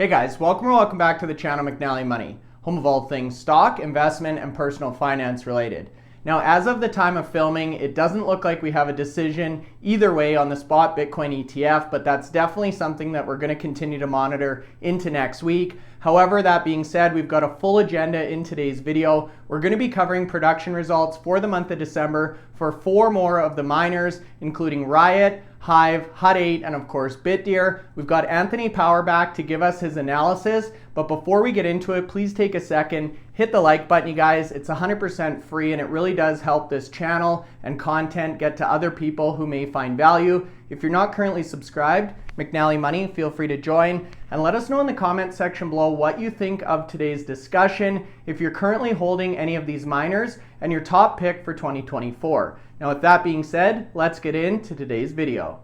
Hey guys, welcome back to the channel McNallie Money, home of all things stock, investment, and personal finance related. Now, as of the time of filming, it doesn't look like we have a decision either way on the spot Bitcoin ETF, but that's definitely something that we're going to continue to monitor into next week. However, that being said, we've got a full agenda in today's video. We're going to be covering production results for the month of December for 4 more of the miners, including Riot, Hive, Hut 8, and of course Bitdeer. We've got Anthony back to give us his analysis, but before we get into it, please take a second, hit the like button, you guys. It's 100% free and it really does help this channel and content get to other people who may find value. If you're not currently subscribed, McNallie Money, feel free to join and let us know in the comment section below what you think of today's discussion, if you're currently holding any of these miners, and your top pick for 2024. Now with that being said, let's get into today's video.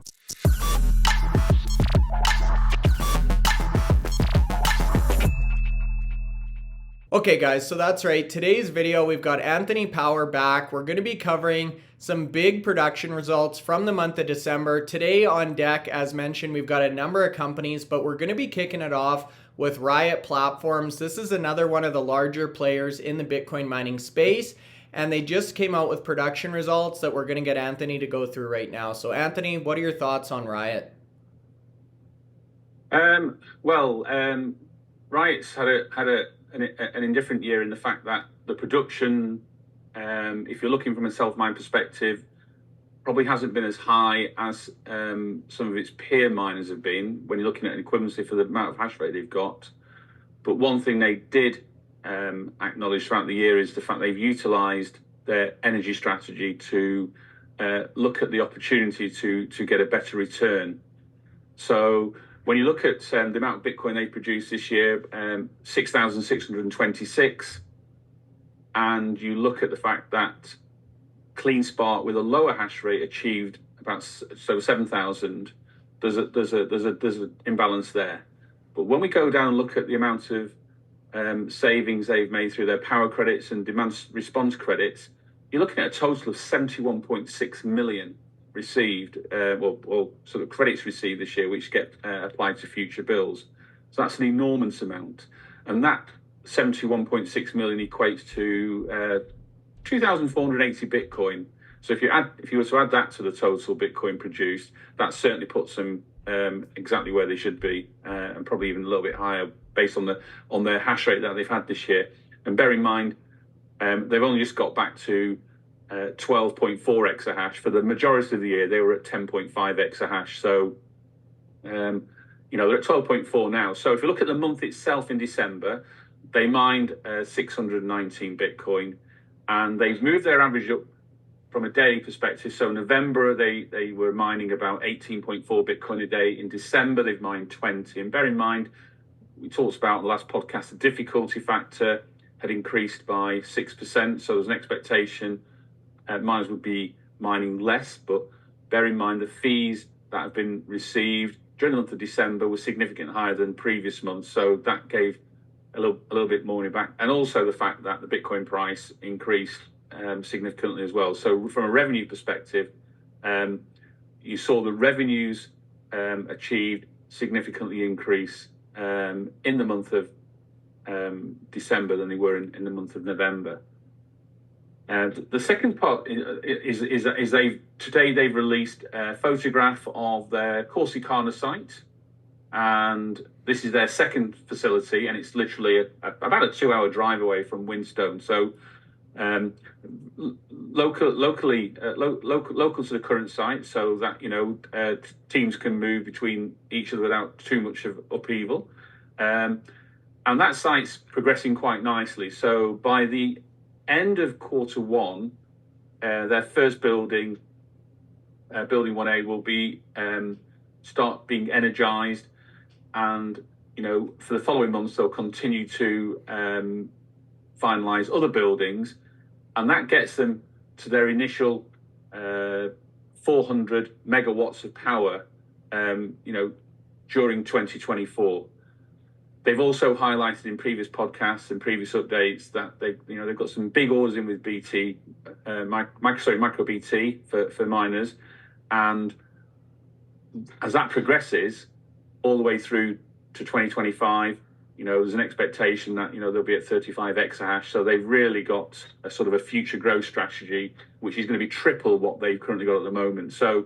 Okay guys, so that's right. Today's video, we've got Anthony back. We're going to be covering some big production results from the month of December. Today on deck, as mentioned, we've got a number of companies, but we're going to be kicking it off with Riot Platforms. This is another one of the larger players in the Bitcoin mining space, and they just came out with production results that we're going to get Anthony to go through right now. So Anthony, what are your thoughts on Riot? Riot's had an indifferent year in the fact that the production, if you're looking from a self-mine perspective, probably hasn't been as high as some of its peer miners have been when you're looking at an equivalency for the amount of hash rate they've got. But one thing they did acknowledge throughout the year is the fact they've utilized their energy strategy to look at the opportunity to get a better return. So when you look at the amount of Bitcoin they produced this year, 6,626, and you look at the fact that CleanSpark with a lower hash rate achieved about 7,000, there's an imbalance there. But when we go down and look at the amount of savings they've made through their power credits and demand response credits, you're looking at a total of 71.6 million received, sort of credits received this year, which get applied to future bills. So that's an enormous amount, and that 71.6 million equates to 2,480 Bitcoin. So if you were to add that to the total Bitcoin produced, that certainly puts them exactly where they should be, and probably even a little bit higher based on their hash rate that they've had this year. And bear in mind, they've only just got back to 12.4 exahash. For the majority of the year, they were at 10.5 exahash. So, they're at 12.4 now. So if you look at the month itself in December, they mined 619 Bitcoin, and they've moved their average up from a daily perspective. So November, they were mining about 18.4 Bitcoin a day. In December, they've mined 20. And bear in mind, we talked about in the last podcast, the difficulty factor had increased by 6%. So there's an expectation miners would be mining less, but bear in mind the fees that have been received during the month of December were significantly higher than previous months. So that gave a little bit more money back. And also the fact that the Bitcoin price increased significantly as well. So from a revenue perspective, you saw the revenues achieved significantly increase in the month of December than they were in the month of November. And the second part is today they've released a photograph of their CORZQ site, and this is their second facility, and it's literally about a 2-hour drive away from Whinstone. So local to the current site, so that teams can move between each other without too much of upheaval, and that site's progressing quite nicely. So by the end of Q1, their first building 1A, will be start being energized, and for the following months they'll continue to finalize other buildings, and that gets them to their initial 400 megawatts of power during 2024. They've also highlighted in previous podcasts and previous updates that they've got some big orders in with micro BT for miners, and as that progresses all the way through to 2025, there's an expectation that, they'll be at 35 exahash. So they've really got a sort of a future growth strategy, which is going to be triple what they've currently got at the moment. So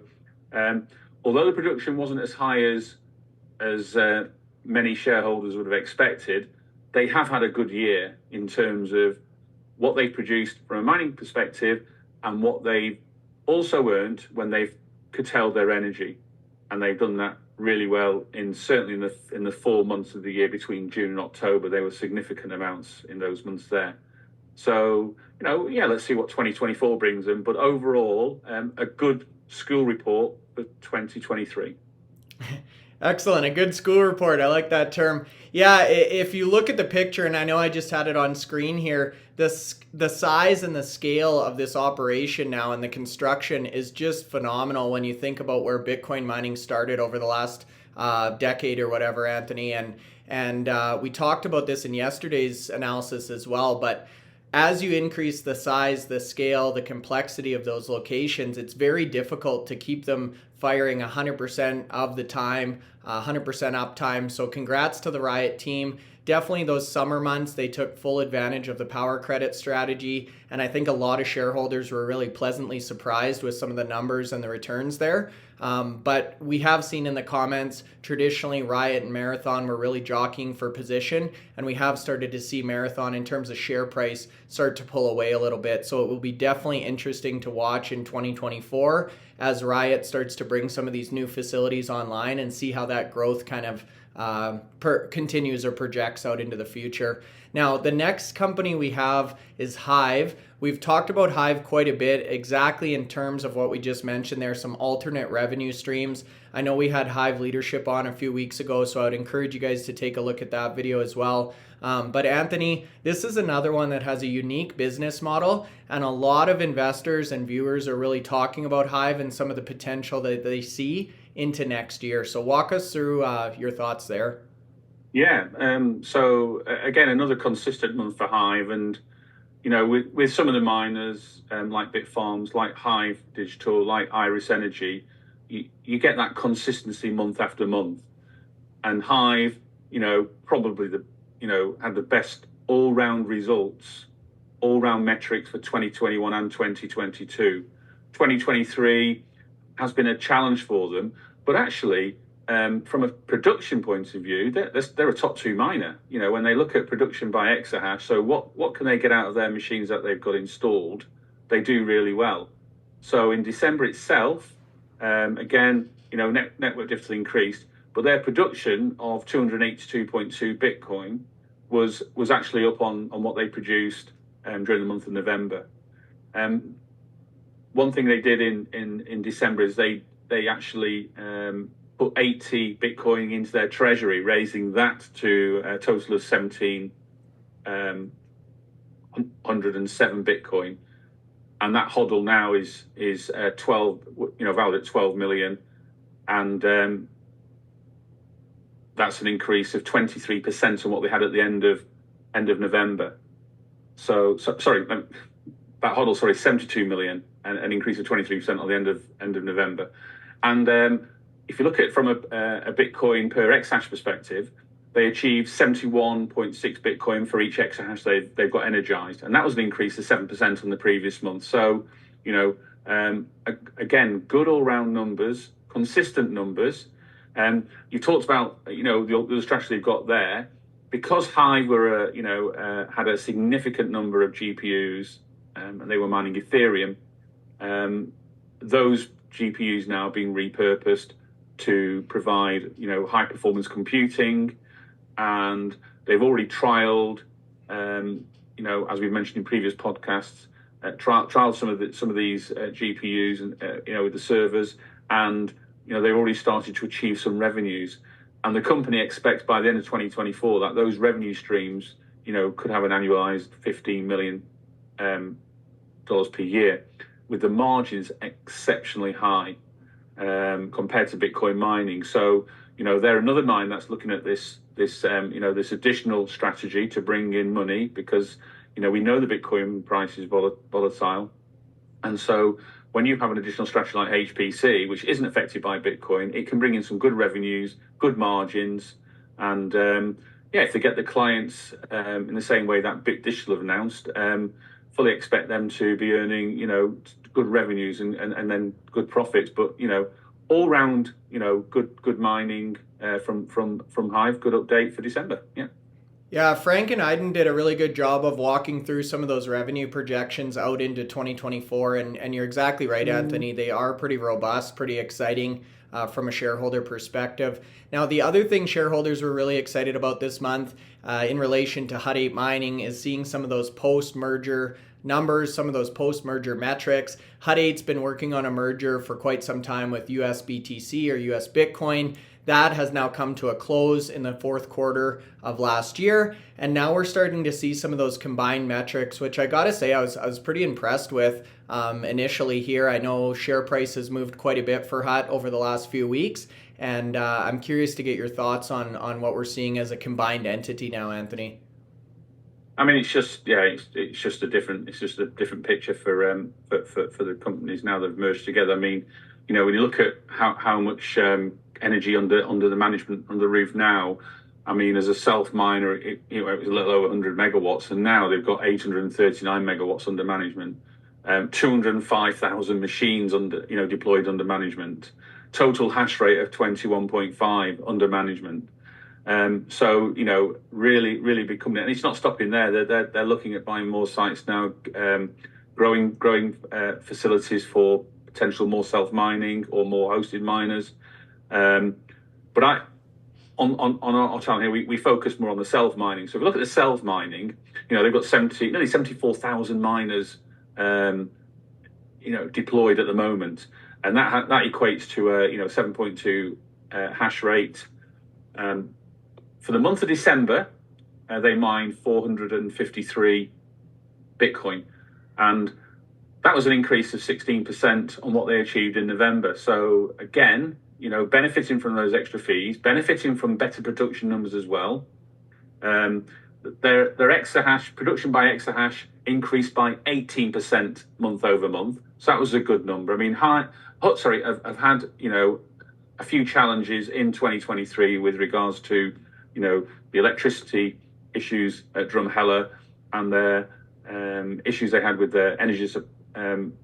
although the production wasn't as high as many shareholders would have expected, they have had a good year in terms of what they've produced from a mining perspective and what they've also earned when they've curtailed their energy. And they've done that really well certainly in the 4 months of the year between June and October. There were significant amounts in those months there. So, let's see what 2024 brings them. But overall, a good school report for 2023. Excellent. A good school report. I like that term. Yeah, if you look at the picture, and I know I just had it on screen here, the size and the scale of this operation now and the construction is just phenomenal when you think about where Bitcoin mining started over the last decade or whatever, Anthony. And we talked about this in yesterday's analysis as well, but as you increase the size, the scale, the complexity of those locations, it's very difficult to keep them firing 100% of the time, 100% uptime. So congrats to the Riot team. Definitely those summer months, they took full advantage of the power credit strategy. And I think a lot of shareholders were really pleasantly surprised with some of the numbers and the returns there. But we have seen in the comments, traditionally Riot and Marathon were really jockeying for position. And we have started to see Marathon in terms of share price start to pull away a little bit. So it will be definitely interesting to watch in 2024 as Riot starts to bring some of these new facilities online and see how that growth kind of continues or projects out into the future. Now, the next company we have is Hive. We've talked about Hive quite a bit, exactly in terms of what we just mentioned there, some alternate revenue streams. I know we had Hive leadership on a few weeks ago, so I would encourage you guys to take a look at that video as well. But Anthony, this is another one that has a unique business model, and a lot of investors and viewers are really talking about Hive and some of the potential that they see into next year. So walk us through your thoughts there. Yeah. So again, another consistent month for Hive, and with some of the miners like Bitfarms, like Hive Digital, like Iris Energy, you get that consistency month after month. And Hive, probably had the best all-round results, all-round metrics for 2021 and 2022. 2023 has been a challenge for them, but actually, from a production point of view, they're a top 2 miner. When they look at production by exahash, so what can they get out of their machines that they've got installed? They do really well. So in December itself, again, network difficulty increased, but their production of 282.2 Bitcoin was actually up on what they produced during the month of November. One thing they did in December is they actually put 80 Bitcoin into their treasury, raising that to a total of 1,707 Bitcoin. And that hodl now is 12, valued at 12 million. And that's an increase of 23% on what they had at the end of November. So sorry, that hodl, 72 million, and an increase of 23% on the end of November. And if you look at it from a Bitcoin per exahash perspective, they achieved 71.6 Bitcoin for each exahash they've got energized, and that was an increase of 7% on the previous month. So, again, good all-round numbers, consistent numbers. You talked about the strategy they've got there, because Hive were had a significant number of GPUs, and they were mining Ethereum. Those GPUs now being repurposed to provide high performance computing, and they've already trialed, as we've mentioned in previous podcasts, trialed some of these GPUs and with the servers, and they've already started to achieve some revenues. And the company expects by the end of 2024 that those revenue streams could have an annualized $15 million per year, with the margins exceptionally high compared to Bitcoin mining. So they're another mine that's looking at this additional strategy to bring in money, because we know the Bitcoin price is volatile, and so when you have an additional strategy like HPC, which isn't affected by Bitcoin, it can bring in some good revenues, good margins, And if they get the clients in the same way that Bitdigital have announced, fully expect them to be earning, good revenues and then good profits. But all round, good mining from Hive. Good update for December. Yeah. Yeah, Frank and Aiden did a really good job of walking through some of those revenue projections out into 2024. And you're exactly right, Anthony. They are pretty robust, pretty exciting from a shareholder perspective. Now, the other thing shareholders were really excited about this month in relation to Hut 8 mining is seeing some of those post-merger numbers, some of those post-merger metrics. Hut 8's been working on a merger for quite some time with US BTC or US Bitcoin. That has now come to a close in the fourth quarter of last year. And now we're starting to see some of those combined metrics, which I got to say I was pretty impressed with initially here. I know share price has moved quite a bit for Hut over the last few weeks. And I'm curious to get your thoughts on what we're seeing as a combined entity now, Anthony. I mean, it's just a different picture for the companies now they've merged together. I mean, when you look at how much energy under the management under the roof now, I mean, as a self miner, it was a little over 100 megawatts, and now they've got 839 megawatts under management, 205,000 machines deployed under management, total hash rate of 21.5 under management. So really big company, and it's not stopping there. They're looking at buying more sites now, growing facilities for potential more self mining or more hosted miners. But on our channel here, we focus more on the self mining. So if we look at the self mining, they've got nearly 74,000 miners, deployed at the moment, and that equates to a 7.2 hash rate. For the month of December, they mined 453 Bitcoin, and that was an increase of 16% on what they achieved in November. So again, benefiting from those extra fees, benefiting from better production numbers as well. Their exahash production by exahash increased by 18% month over month. So that was a good number. I mean, I've had a few challenges in 2023 with regards to the electricity issues at Drumheller and the issues they had with their energy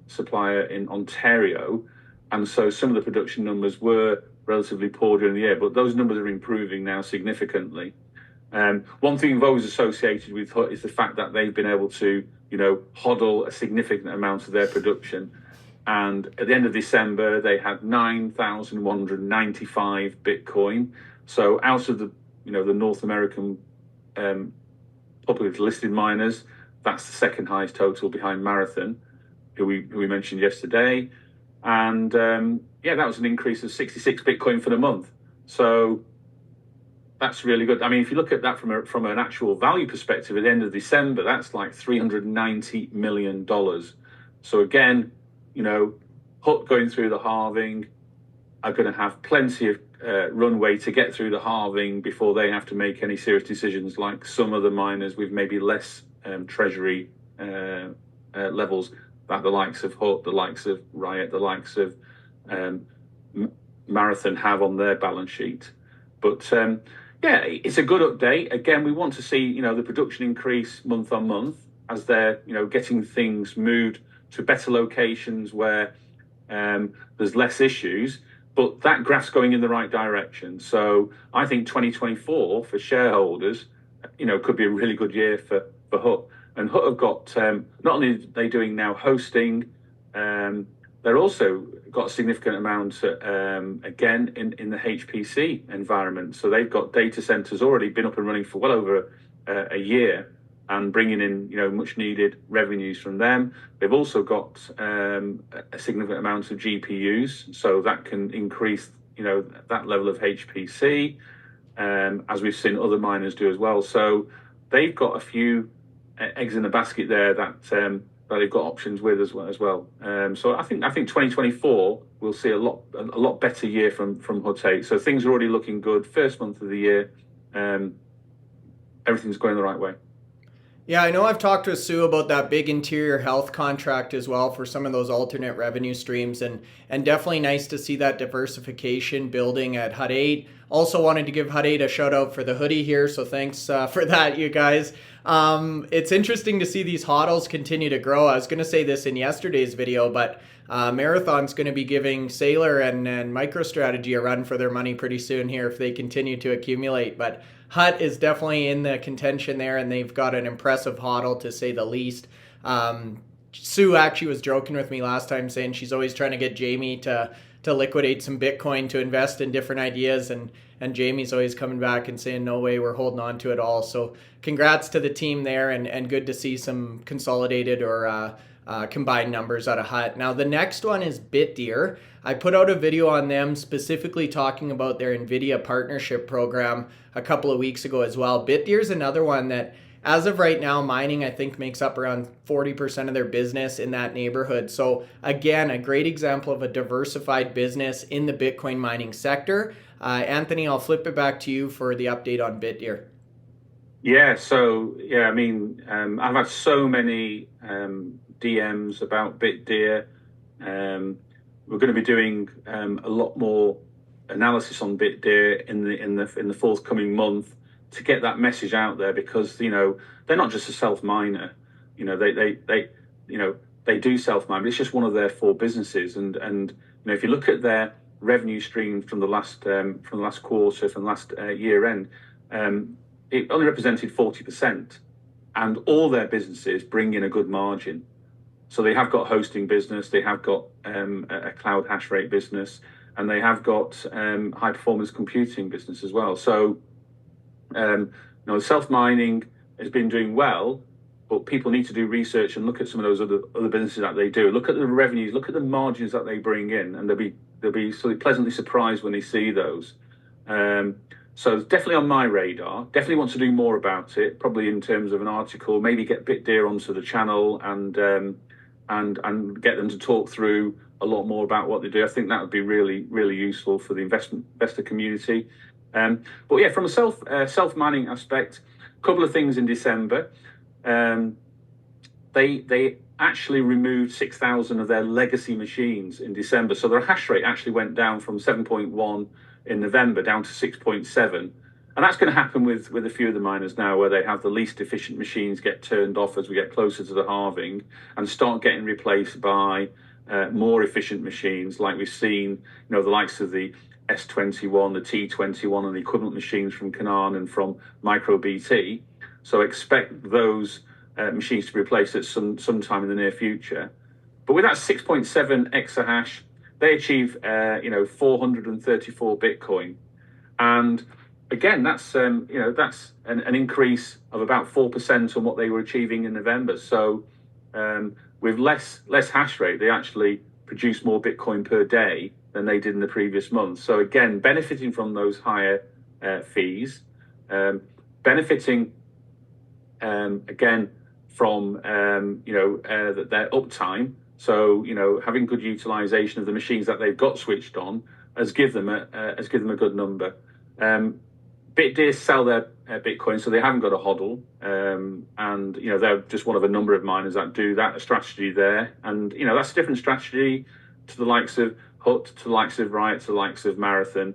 supplier in Ontario. And so some of the production numbers were relatively poor during the year, but those numbers are improving now significantly. One thing I've always associated with Hut is the fact that they've been able to, hodl a significant amount of their production. And at the end of December, they had 9,195 Bitcoin. So out of the North American publicly listed miners, that's the second highest total behind Marathon, who we mentioned yesterday. And that was an increase of 66 Bitcoin for the month. So that's really good. I mean, if you look at that from an actual value perspective, at the end of December, that's like $390 million. So again, Hut going through the halving are going to have plenty of runway to get through the halving before they have to make any serious decisions like some of the miners with maybe less treasury levels that the likes of Hut, the likes of Riot, the likes of Marathon have on their balance sheet. But it's a good update. Again, we want to see the production increase month on month as they're getting things moved to better locations where there's less issues. But that graph's going in the right direction. So I think 2024 for shareholders, could be a really good year for Hut. And Hut have got, not only are they doing now hosting, they're also got a significant amount, again, in the HPC environment. So they've got data centers already been up and running for well over a year and bringing in, much needed revenues from them. They've also got a significant amount of GPUs, so that can increase, that level of HPC, as we've seen other miners do as well. So they've got a few eggs in the basket there that they've got options with as well. So I think 2024 we'll see a lot better year from Hut 8. So things are already looking good. First month of the year, everything's going the right way. Yeah, I know I've talked with Sue about that big interior health contract as well for some of those alternate revenue streams, and definitely nice to see that diversification building at Hut 8. Also wanted to give Hut 8 a shout out for the hoodie here, so thanks for that, you guys. It's interesting to see these hodls continue to grow. I was going to say this in yesterday's video, but Marathon's going to be giving Sailor and MicroStrategy a run for their money pretty soon here if they continue to accumulate. But Hut is definitely in the contention there, and they've got an impressive hodl to say the least. Sue actually was joking with me last time, saying she's always trying to get Jamie to liquidate some Bitcoin to invest in different ideas, and Jamie's always coming back and saying, no way, we're holding on to it all. So congrats to the team there, and good to see some consolidated or combined numbers out of Hut. Now the next one is Bitdeer. I put out a video on them specifically talking about their NVIDIA partnership program a couple of weeks ago as well. Bitdeer is another one that, as of right now, mining, I think, makes up around 40% of their business in that neighborhood. So again, a great example of a diversified business in the Bitcoin mining sector. Anthony, I'll flip it back to you for the update on Bitdeer. I mean, I've had so many DMs about Bitdeer. We're going to be doing a lot more analysis on Bitdeer in the forthcoming month, to get that message out there, because they're not just a self miner. They do self mine, but it's just one of their 4 businesses. And if you look at their revenue stream from the last quarter, from the last year end, it only represented 40%, and all their businesses bring in a good margin. So they have got a hosting business, they have got a cloud hash rate business, and they have got high performance computing business as well. So self-mining has been doing well, but people need to do research and look at some of those other businesses that they do. Look at the revenues, look at the margins that they bring in, and they'll be sort of pleasantly surprised when they see those. So it's definitely on my radar. Definitely want to do more about it, probably in terms of an article, maybe get Bitdeer onto the channel and get them to talk through a lot more about what they do. I think that would be really, really useful for the investor community. But yeah, from a self-mining aspect, a couple of things in December. They actually removed 6,000 of their legacy machines in December. So their hash rate actually went down from 7.1 in November down to 6.7. And that's going to happen with a few of the miners now, where they have the least efficient machines get turned off as we get closer to the halving and start getting replaced by more efficient machines, like we've seen, the likes of the S21, the T21, and the equivalent machines from Canaan and from MicroBT. So expect those machines to be replaced at sometime in the near future. But with that 6.7 exahash, they achieve 434 Bitcoin, and again, that's an increase of about 4% on what they were achieving in November. So with less hash rate, they actually produce more Bitcoin per day than they did in the previous month. So again, benefiting from those higher fees, benefiting again from their uptime. So having good utilization of the machines that they've got switched on has given them a good number. Bitdeer sell their Bitcoin, so they haven't got a hodl, and they're just one of a number of miners that do that strategy there. And that's a different strategy to the likes of Hut, to the likes of Riot, to the likes of Marathon,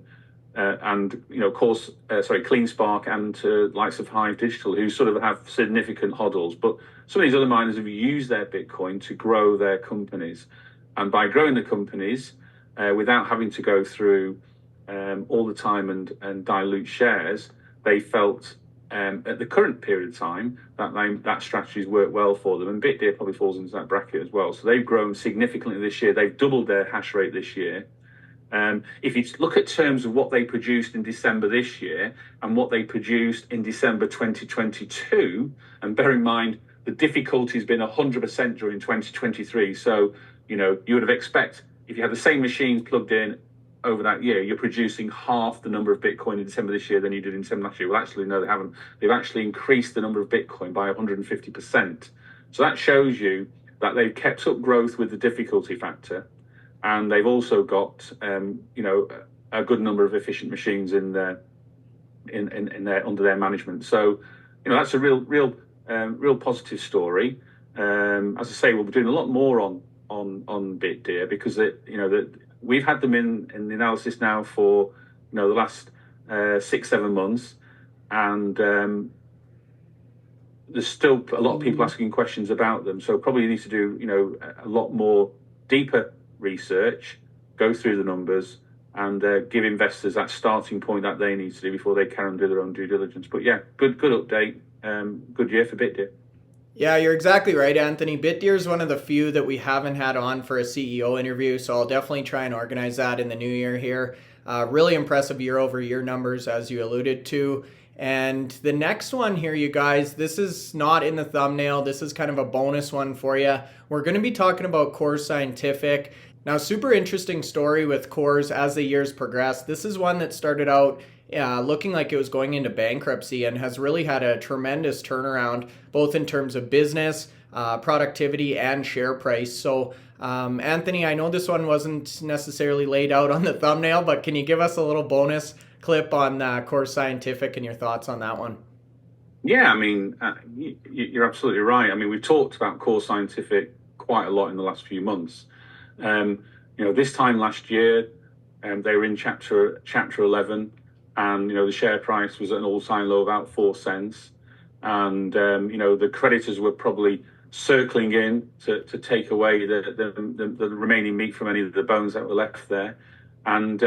and CleanSpark, and to the likes of Hive Digital, who sort of have significant hodls. But some of these other miners have used their Bitcoin to grow their companies, and by growing the companies without having to go through all the time and dilute shares, they felt at the current period of time that strategies work well for them, and Bitdeer probably falls into that bracket as well. So they've grown significantly this year. They've doubled their hash rate this year. If you look at terms of what they produced in December this year and what they produced in December 2022, and bear in mind the difficulty has been 100% during 2023. So you would have expect, if you had the same machines plugged in over that year, you're producing half the number of Bitcoin in December this year than you did in December last year. Well, actually, no, they haven't. They've actually increased the number of Bitcoin by 150%. So that shows you that they've kept up growth with the difficulty factor, and they've also got a good number of efficient machines in their under their management. So that's a real positive story. As I say, we'll be doing a lot more on Bitdeer, because we've had them in the analysis now for the last 6-7 months, and there's still a lot of people asking questions about them. So probably need to do a lot more deeper research, go through the numbers, and give investors that starting point that they need to do before they carry on do their own due diligence. But yeah, good update. Good year for Bitdeer. Yeah, you're exactly right, Anthony. Bitdeer is one of the few that we haven't had on for a CEO interview, so I'll definitely try and organize that in the new year here. Really impressive year-over-year numbers, as you alluded to. And the next one here, you guys, this is not in the thumbnail. This is kind of a bonus one for you. We're going to be talking about CORZQ. Now, super interesting story with CORZ as the years progressed. This is one that started out looking like it was going into bankruptcy and has really had a tremendous turnaround, both in terms of business, productivity, and share price. So, Anthony, I know this one wasn't necessarily laid out on the thumbnail, but can you give us a little bonus clip on CORZQ and your thoughts on that one? Yeah, I mean, you're absolutely right. I mean, we've talked about CORZQ quite a lot in the last few months. This time last year, they were in chapter 11, and the share price was at an all-time low of about 4 cents, and the creditors were probably circling in to take away the remaining meat from any of the bones that were left there, and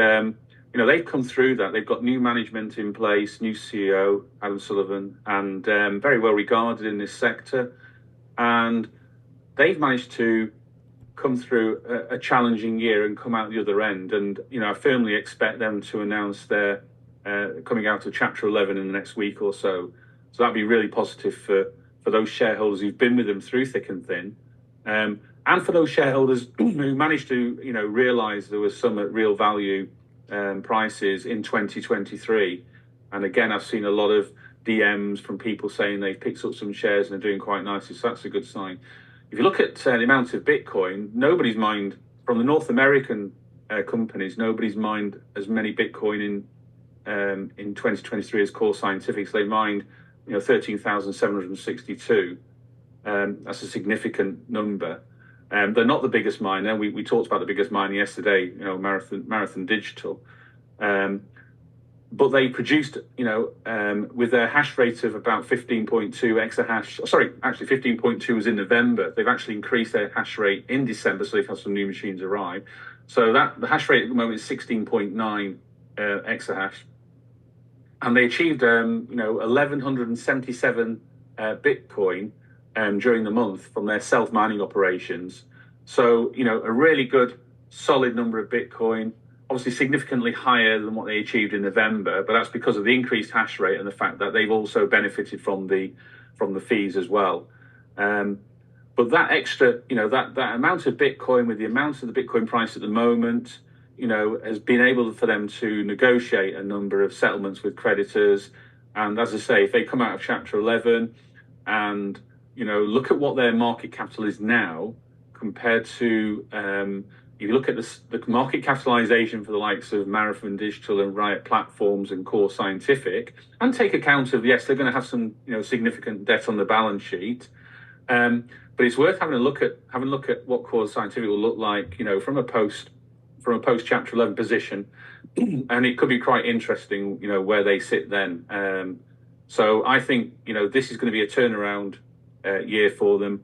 they've come through that. They've got new management in place, new CEO Adam Sullivan, and very well regarded in this sector, and they've managed to come through a challenging year and come out the other end. And I firmly expect them to announce their coming out of chapter 11 in the next week or so. So that'd be really positive for those shareholders who've been with them through thick and thin, and for those shareholders who managed to realize there was some at real value prices in 2023. And again, I've seen a lot of DMs from people saying they've picked up some shares and are doing quite nicely, so that's a good sign. If you look at the amount of Bitcoin, nobody's mined, from the North American companies, nobody's mined as many Bitcoin in 2023 as CORZQ. So they mined 13,762. That's a significant number. They're not the biggest miner. We talked about the biggest miner yesterday, Marathon Digital. But they produced, with a hash rate of about 15.2 exahash. Sorry, actually 15.2 was in November. They've actually increased their hash rate in December, so they've had some new machines arrive. So the hash rate at the moment is 16.9 exahash. And they achieved, 1,177 Bitcoin during the month from their self-mining operations. So, a really good, solid number of Bitcoin. Obviously significantly higher than what they achieved in November, but that's because of the increased hash rate and the fact that they've also benefited from the fees as well. But that extra, that amount of Bitcoin, with the amount of the Bitcoin price at the moment, has been able for them to negotiate a number of settlements with creditors. And as I say, if they come out of chapter 11 and look at what their market capital is now compared to if you look at the market capitalization for the likes of Marathon Digital and Riot Platforms and CORZQ, and take account of, yes, they're going to have some significant debt on the balance sheet, but it's worth having a look at what CORZQ will look like from a post chapter 11 position, and it could be quite interesting where they sit then. So I think this is going to be a turnaround year for them.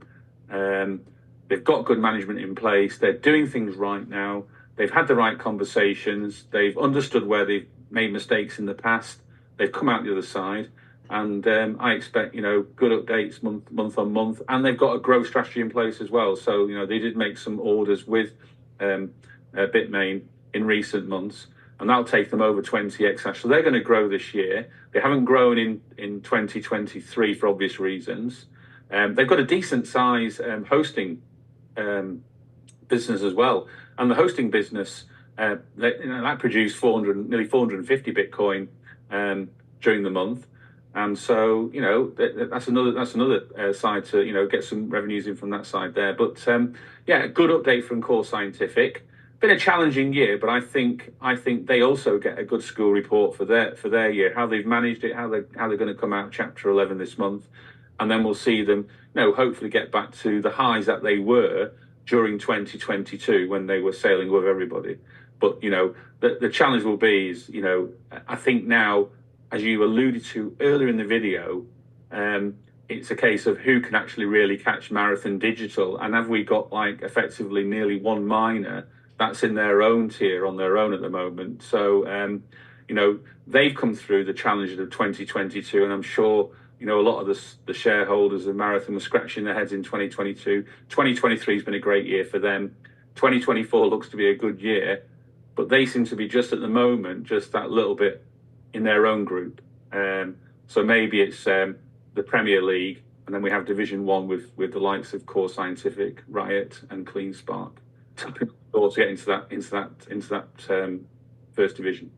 They've got good management in place. They're doing things right now. They've had the right conversations. They've understood where they've made mistakes in the past. They've come out the other side. And I expect, good updates month on month. And they've got a growth strategy in place as well. So, they did make some orders with Bitmain in recent months. And that'll take them over 20 exahash. So they're going to grow this year. They haven't grown in 2023 for obvious reasons. They've got a decent size hosting business as well, and the hosting business that produced nearly 450 Bitcoin during the month, and so that's another side to get some revenues in from that side there. But a good update from CORZQ. Been a challenging year, but I think they also get a good school report for their year, how they've managed it, how they're going to come out chapter 11 this month. And then we'll see them, hopefully get back to the highs that they were during 2022 when they were sailing with everybody. But, the challenge will be is, I think now, as you alluded to earlier in the video, it's a case of who can actually really catch Marathon Digital, and have we got like effectively nearly one miner that's in their own tier on their own at the moment. So they've come through the challenges of 2022, and I'm sure a lot of the shareholders of Marathon were scratching their heads in 2022. 2023 has been a great year for them. 2024 looks to be a good year, but they seem to be just at the moment just that little bit in their own group. So maybe it's the Premier League, and then we have Division 1 with the likes of Core Scientific, Riot, and CleanSpark. So to get into that first division.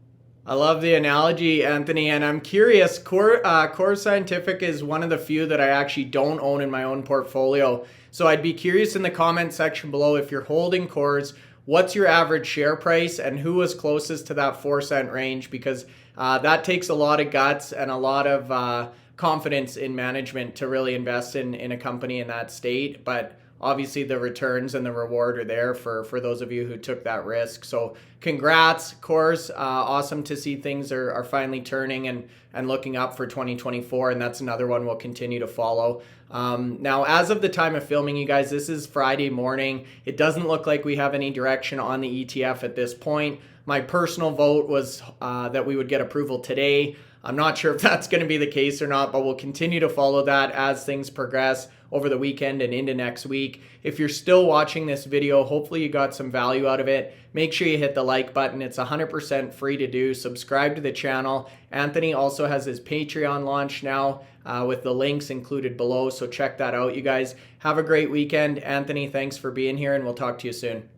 I love the analogy, Anthony, and I'm curious, Core Scientific is one of the few that I actually don't own in my own portfolio. So I'd be curious in the comment section below, if you're holding Cores, what's your average share price and who was closest to that 4-cent range? Because that takes a lot of guts and a lot of confidence in management to really invest in a company in that state. But obviously the returns and the reward are there for those of you who took that risk. So congrats, Cores. Awesome to see things are finally turning and looking up for 2024. And that's another one we'll continue to follow. Now, as of the time of filming, you guys, this is Friday morning. It doesn't look like we have any direction on the ETF at this point. My personal vote was that we would get approval today. I'm not sure if that's going to be the case or not, but we'll continue to follow that as things progress over the weekend and into next week. If you're still watching this video, hopefully you got some value out of it. Make sure you hit the like button. It's 100% free to do. Subscribe to the channel. Anthony also has his Patreon launch now with the links included below, so check that out, you guys. Have a great weekend. Anthony, thanks for being here, and we'll talk to you soon.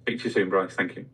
Speak to you soon, Bryce. Thank you.